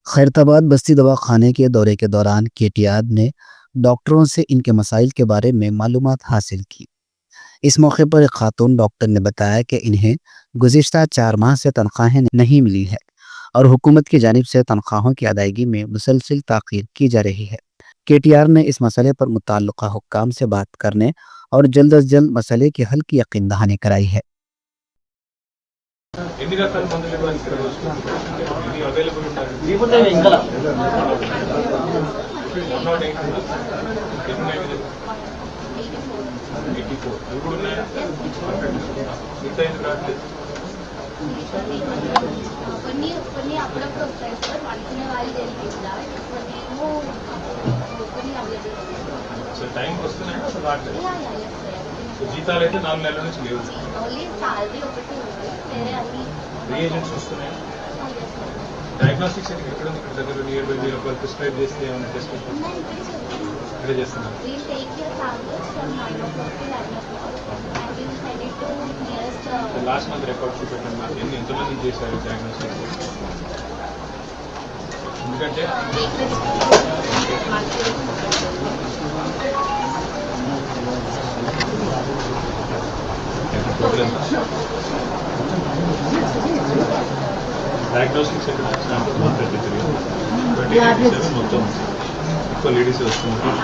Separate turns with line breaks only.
खैरताबाद बस्ती दवाखाने के दौरे के दौरान केटीआर ने डॉक्टरों से इनके मसाइल के बारे में मालूमात हासिल की। इस मौके पर एक खातून डॉक्टर ने बताया कि इन्हें गुज़िश्ता 4 माह से तनख्वाहें नहीं मिली है और हुकूमत की जानिब से तनख्वाहों की अदायगी में मुसलसल ताख़ीर की जा रही है। केटीआर ने इस मसले पर मुतल्लिक़ा हुक्काम से बात करने और जल्द अज जल्द मसले के हल की यकीन दहानी कराई है।
ఎన్ని రకాల మందులు ఇవ్వడానికి ఇక్కడ ఎన్ని అవైలబుల్ ఉన్నారు? 108 84 అవి కూడా ఉన్నాయా? మిగతా ఎందుకు రావట్లేదు?
కొన్ని అప్పుడప్పుడు వస్తాయి సార్, అనుకునే వాళ్ళు జరిగిందా కొన్ని ఏమో కొన్ని అవైలబుల్
సో టైంకి వస్తున్నాయా అసలు రావట్లేదు? సో జీతాలు అయితే 4 నెలల నుంచి లేవు.
ఓన్లీ సాలరీ ఒకటి ఉంది, వేరే అన్ని
రీఏజెంట్స్ వస్తున్నాయి. డయాగ్నోస్టిక్స్ అయితే ఎక్కడ ఉంది? ఇక్కడ దగ్గర నియర్ బై మీరు ఒకరు ప్రిస్క్రైబ్ చేస్తే ఏమైనా టెస్ట్ ఇక్కడే చేస్తున్నారు.
We'll take your samples from 9 o'clock to 11 o'clock and we will send it to nearest
last month record చూపెట్టండి నాకు ఎంతమంది చేశారు డయాగ్నోస్టిక్స్. ఎందుకంటే డయాగ్నోస్టిక్స్ ఎక్కడ మొత్తం ఎక్కువ లేడీస్ వస్తున్నారు.